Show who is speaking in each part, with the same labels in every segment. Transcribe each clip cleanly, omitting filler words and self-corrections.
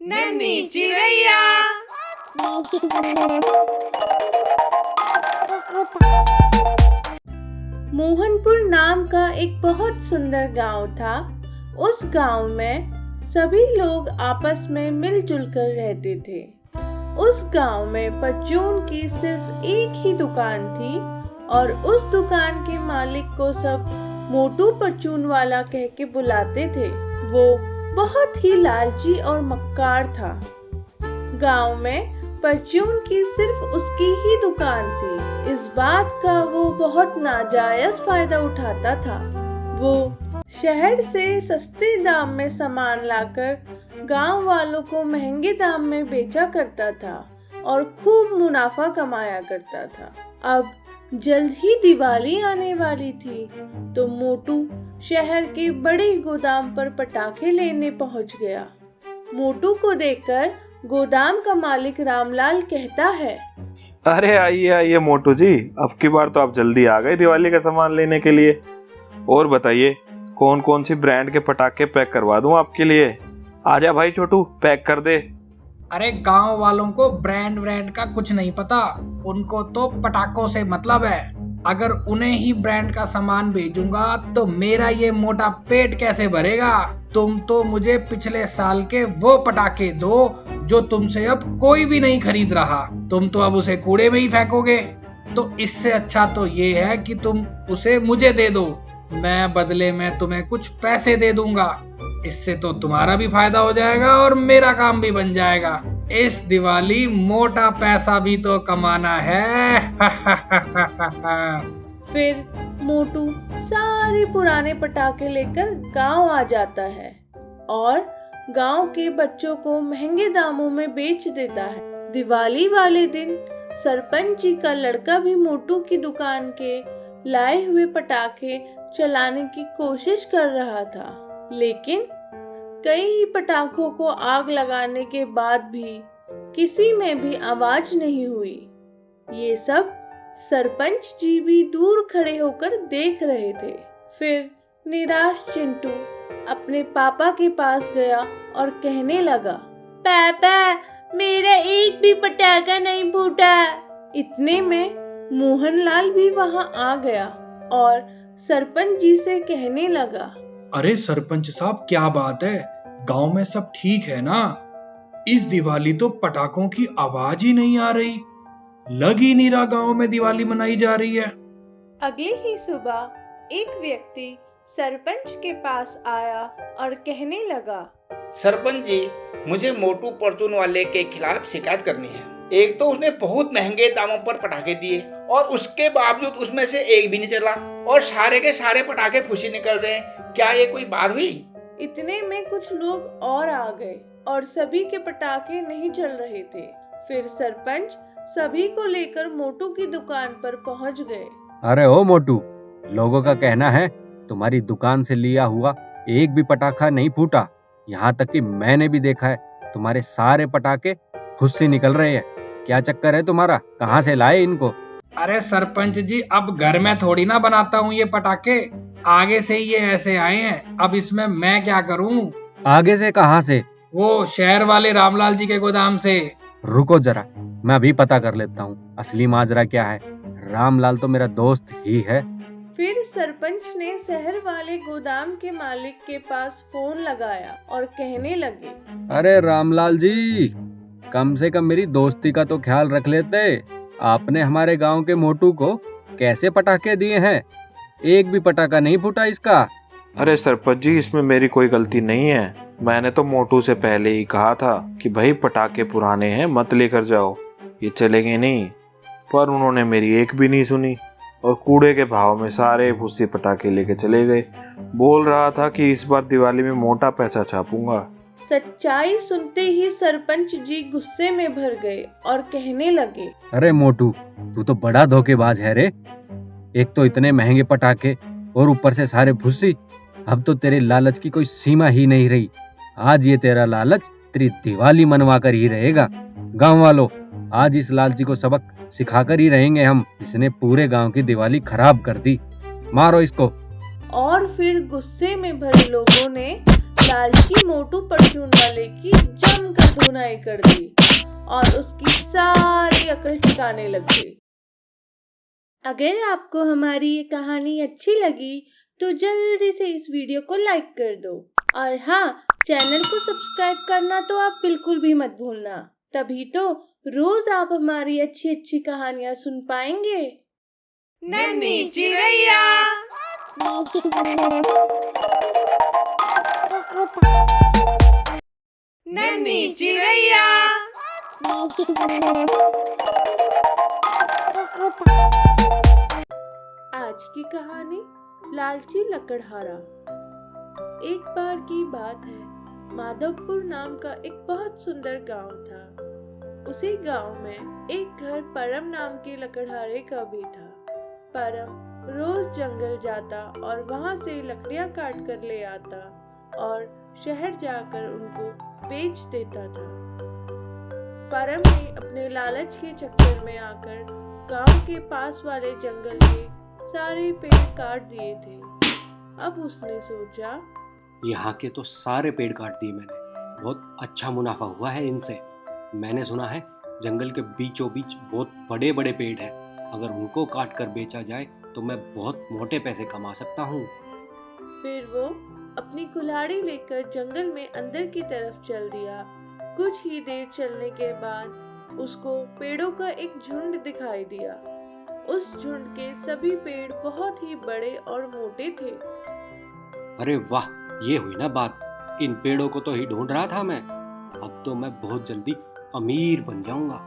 Speaker 1: नन्ही चिड़ैया। मोहनपुर नाम का एक बहुत सुंदर गांव था। उस गांव में सभी लोग आपस में मिलजुल कर रहते थे। उस गांव में परचून की सिर्फ एक ही दुकान थी और उस दुकान के मालिक को सब मोटू परचून वाला कह के बुलाते थे। वो बहुत ही लालची और मक्कार था। गांव में परचून की सिर्फ उसकी ही दुकान थी। इस बात का वो बहुत नाजायज फायदा उठाता था। वो शहर से सस्ते दाम में सामान लाकर गांव वालों को महंगे दाम में बेचा करता था और खूब मुनाफा कमाया करता था। अब जल्द ही दिवाली आने वाली थी तो मोटू शहर के बड़े गोदाम पर पटाखे लेने पहुंच गया। मोटू को देखकर गोदाम का मालिक रामलाल कहता है,
Speaker 2: अरे आइए आइए मोटू जी, अब की बार तो आप जल्दी आ गए दिवाली का सामान लेने के लिए। और बताइए कौन कौन सी ब्रांड के पटाखे पैक करवा दूं आपके लिए। आजा भाई छोटू, पैक कर दे।
Speaker 3: अरे गांव वालों को ब्रांड का कुछ नहीं पता, उनको तो पटाखों से मतलब है। अगर उन्हें ही ब्रांड का सामान भेजूंगा तो मेरा ये मोटा पेट कैसे भरेगा। तुम तो मुझे पिछले साल के वो पटाखे दो जो तुमसे अब कोई भी नहीं खरीद रहा। तुम तो अब उसे कूड़े में ही फेंकोगे। तो इससे अच्छा तो ये है कि तुम उसे मुझे दे दो, मैं बदले में तुम्हें कुछ पैसे दे दूंगा। इससे तो तुम्हारा भी फायदा हो जाएगा और मेरा काम भी बन जाएगा। इस दिवाली मोटा पैसा भी तो कमाना है।
Speaker 1: फिर मोटू सारे पुराने पटाखे लेकर गांव आ जाता है और गांव के बच्चों को महंगे दामों में बेच देता है। दिवाली वाले दिन सरपंच जी का लड़का भी मोटू की दुकान के लाए हुए पटाखे चलाने की कोशिश कर रहा था, लेकिन कई पटाखों को आग लगाने के बाद भी किसी में भी आवाज नहीं हुई। ये सब सरपंच जी भी दूर खड़े होकर देख रहे थे। फिर निराश चिंटू अपने पापा के पास गया और कहने लगा, पापा मेरा एक भी पटाखा नहीं फूटा। इतने में मोहनलाल भी वहां आ गया और सरपंच जी से कहने लगा,
Speaker 3: अरे सरपंच साहब, क्या बात है, गांव में सब ठीक है ना? इस दिवाली तो पटाखों की आवाज ही नहीं आ रही, लग ही नहीं रहा गांव में दिवाली मनाई जा रही है।
Speaker 1: अगले ही सुबह एक व्यक्ति सरपंच के पास आया और कहने लगा,
Speaker 4: सरपंच जी, मुझे मोटू परचून वाले के खिलाफ शिकायत करनी है। एक तो उसने बहुत महंगे दामों पर पटाखे दिए और उसके बावजूद उसमें से एक भी नहीं चला और सारे के सारे पटाखे खुशी निकल रहे हैं। क्या ये कोई बात हुई?
Speaker 1: इतने में कुछ लोग और आ गए और सभी के पटाखे नहीं चल रहे थे। फिर सरपंच सभी को लेकर मोटू की दुकान पर पहुंच गए।
Speaker 5: अरे ओ मोटू, लोगों का कहना है तुम्हारी दुकान से लिया हुआ एक भी पटाखा नहीं फूटा। यहाँ तक कि मैंने भी देखा है तुम्हारे सारे पटाखे खुद से निकल रहे हैं। क्या चक्कर है तुम्हारा? कहाँ से लाए इनको?
Speaker 3: अरे सरपंच जी, अब घर में थोड़ी ना बनाता हूँ ये पटाखे, आगे से ही ये ऐसे आए हैं। अब इसमें मैं क्या करूँ?
Speaker 5: आगे से कहाँ से?
Speaker 3: वो शहर वाले रामलाल जी के गोदाम से।
Speaker 5: रुको जरा, मैं अभी पता कर लेता हूँ असली माजरा क्या है। रामलाल तो मेरा दोस्त ही है।
Speaker 1: फिर सरपंच ने शहर वाले गोदाम के मालिक के पास फोन लगाया और कहने लगे,
Speaker 5: अरे रामलाल जी, कम से कम मेरी दोस्ती का तो ख्याल रख लेते। आपने हमारे गांव के मोटू को कैसे पटाखे दिए हैं? एक भी पटाखा नहीं फूटा इसका।
Speaker 2: अरे सरपंच जी, इसमें मेरी कोई गलती नहीं है। मैंने तो मोटू से पहले ही कहा था कि भाई पटाखे पुराने हैं, मत लेकर जाओ, ये चलेंगे नहीं। पर उन्होंने मेरी एक भी नहीं सुनी और कूड़े के भाव में सारे भूसे पटाखे लेके चले गए। बोल रहा था कि इस बार दिवाली में मोटा पैसा छापूंगा।
Speaker 1: सच्चाई सुनते ही सरपंच जी गुस्से में भर गए और कहने लगे,
Speaker 5: अरे मोटू, तू तो बड़ा धोखेबाज है रे। एक तो इतने महंगे पटाखे और ऊपर से सारे भूसी। अब तो तेरे लालच की कोई सीमा ही नहीं रही। आज ये तेरा लालच तेरी दिवाली मनवा कर ही रहेगा। गांव वालों, आज इस लालची को सबक सिखाकर ही रहेंगे हम। इसने पूरे गांव की दिवाली खराब कर दी, मारो इसको।
Speaker 1: और फिर गुस्से में भरे लोगों ने लालची मोटू परचून वाले की जमकर धुनाई कर दी और उसकी सारी अकल ठिकाने लग गई। अगर आपको हमारी ये कहानी अच्छी लगी तो जल्दी से इस वीडियो को लाइक कर दो और हाँ, चैनल को सब्सक्राइब करना तो आप बिल्कुल भी मत भूलना, तभी तो रोज आप हमारी अच्छी अच्छी कहानियाँ सुन पाएंगे।
Speaker 6: नन्ही चिड़ैया नन्ही चिड़ैया
Speaker 1: आज की कहानी लालची लकड़हारा। एक बार की बात है, माधवपुर नाम का एक बहुत सुंदर गांव था। उसी गांव में एक घर परम नाम के लकड़हारे का भी था। परम रोज जंगल जाता और वहां से लकड़ियां काट कर ले आता और शहर जाकर उनको बेच देता था। परम ने अपने लालच के चक्कर में आकर गांव के पास वाले जंगल के सारे पेड़ काट दिए थे। अब उसने सोचा,
Speaker 5: यहाँ के तो सारे पेड़ काट दिए मैंने, बहुत अच्छा मुनाफा हुआ है इनसे। मैंने सुना है जंगल के बीचों बीच बहुत बड़े बड़े पेड़ हैं, अगर उनको काट कर बेचा जाए तो मैं बहुत मोटे पैसे कमा सकता हूँ।
Speaker 1: फिर वो अपनी कुल्हाड़ी लेकर जंगल में अंदर की तरफ चल दिया। कुछ ही देर चलने के बाद उसको पेड़ों का एक झुंड दिखाई दिया। उस झुंड के सभी पेड़ बहुत ही बड़े और मोटे थे।
Speaker 5: अरे वाह, ये हुई ना बात, इन पेड़ों को तो ही ढूंढ रहा था मैं। अब तो मैं बहुत जल्दी अमीर बन जाऊंगा।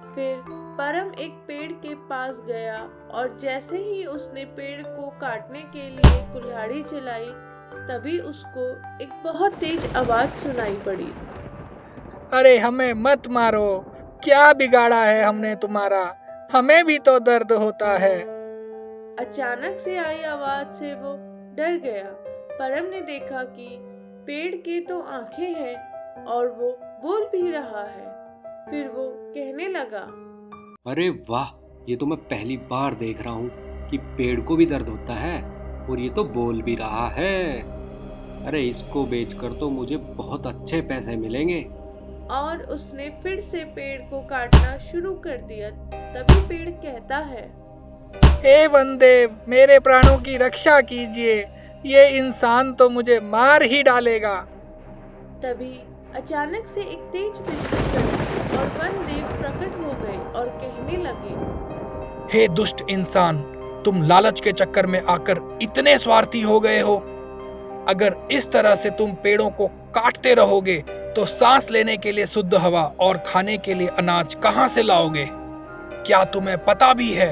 Speaker 1: फिर परम एक पेड़ के पास गया और जैसे ही उसने पेड़ को काटने के लिए कुल्हाड़ी चलाई, तभी उसको एक बहुत तेज आवाज सुनाई पड़ी।
Speaker 3: अरे हमें मत मारो, क्या बिगाड़ा है हमने तुम्हारा, हमें भी तो दर्द होता है।
Speaker 1: अचानक से आई आवाज से वो डर गया। परम ने देखा कि पेड़ के तो आंखें हैं और वो बोल भी रहा है। फिर वो कहने लगा,
Speaker 5: अरे वाह, ये तो मैं पहली बार देख रहा हूँ कि पेड़ को भी दर्द होता है और ये तो बोल भी रहा है। अरे इसको बेचकर तो मुझे बहुत अच्छे पैसे मिलेंगे।
Speaker 1: और उसने फिर से पेड़ को काटना शुरू कर दिया। तभी पेड़ कहता है,
Speaker 3: हे वनदेव, मेरे प्राणों की रक्षा कीजिए, ये इंसान तो मुझे मार ही डालेगा।
Speaker 1: तभी अचानक से एक तेज बिजली कड़की और वनदेव प्रकट हो गए और कहने लगे,
Speaker 3: हे दुष्ट इंसान, तुम लालच के चक्कर में आकर इतने स्वार्थी हो गए हो। अगर इस तरह से तुम पेड़ों को काटते रहोगे तो सांस लेने के लिए शुद्ध हवा और खाने के लिए अनाज कहां से लाओगे? क्या तुम्हें पता भी है,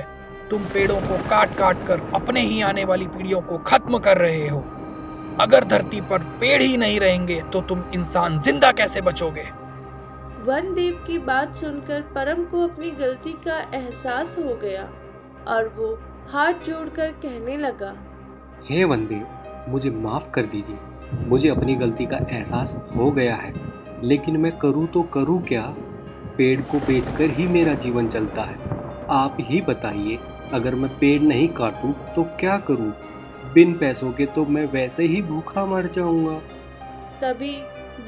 Speaker 3: तुम पेड़ों को काट काट कर अपने ही आने वाली पीढ़ियों को खत्म कर रहे हो। अगर धरती पर पेड़ ही नहीं रहेंगे तो तुम इंसान जिंदा कैसे बचोगे?
Speaker 1: वनदेव की बात सुनकर परम को अपनी गलती का एहसास हो गया और वो हाथ जोड़कर कहने लगा,
Speaker 5: हे वनदेव, मुझे माफ कर दीजिए, मुझे अपनी गलती का एहसास हो गया है, लेकिन मैं करूँ तो करूँ क्या? पेड़ को बेचकर ही मेरा जीवन चलता है। आप ही बताइए, अगर मैं पेड़ नहीं काटूं तो क्या करूं? बिन पैसों के तो मैं वैसे ही भूखा मर जाऊंगा।
Speaker 1: तभी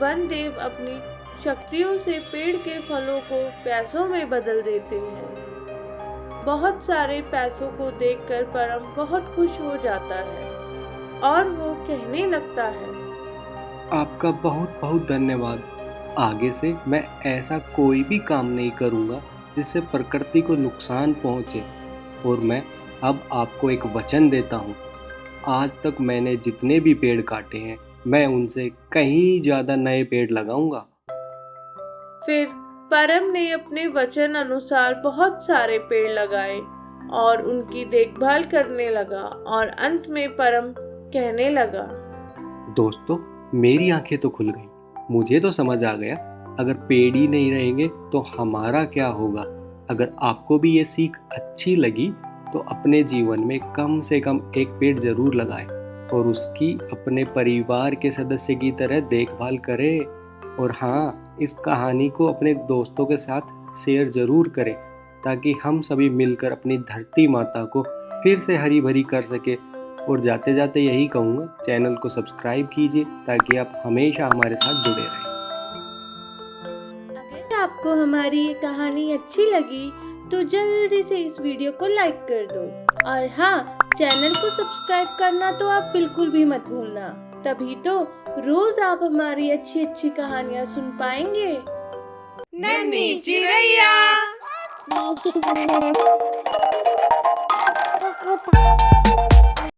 Speaker 1: वनदेव अपनी शक्तियों से पेड़ के फलों को पैसों में बदल देते हैं। बहुत सारे पैसों को देखकर परम बहुत खुश हो जाता है और वो कहने लगता है,
Speaker 5: आपका बहुत बहुत धन्यवाद। आगे से मैं ऐसा कोई भी काम नहीं करूंगा जिससे प्रकृति को नुकसान पहुंचे। और मैं अब आपको एक वचन देता हूं, आज तक मैंने जितने भी पेड़ काटे हैं, मैं उनसे कहीं ज़्यादा नए पेड़ लगाऊंगा।
Speaker 1: फिर परम ने अपने वचन अनुसार बहुत सारे पेड़ लगाए और उनकी देखभाल करने लगा और अंत में परम कहने लगा,
Speaker 5: दोस्तों, मेरी आंखें तो खुल गई। मुझे तो समझ आ गया, अगर पेड़ ही नहीं रहेंगे तो हमारा क्या होगा। अगर आपको भी ये सीख अच्छी लगी तो अपने जीवन में कम से कम एक पेड़ जरूर लगाएं और उसकी अपने परिवार के सदस्य की तरह देखभाल करें। और हाँ, इस कहानी को अपने दोस्तों के साथ शेयर जरूर करें ताकि हम सभी मिलकर अपनी धरती माता को फिर से हरी भरी कर सके
Speaker 7: और जाते जाते यही कहूँगा, चैनल को सब्सक्राइब कीजिए ताकि आप हमेशा हमारे साथ जुड़े रहें।
Speaker 1: अगर आपको हमारी ये कहानी अच्छी लगी तो जल्दी से इस वीडियो को लाइक कर दो और हाँ, चैनल को सब्सक्राइब करना तो आप बिल्कुल भी मत भूलना। तभी तो रोज आप हमारी अच्छी अच्छी कहानियाँ सुन पाएंगे।
Speaker 6: नन्ही चिड़ैया।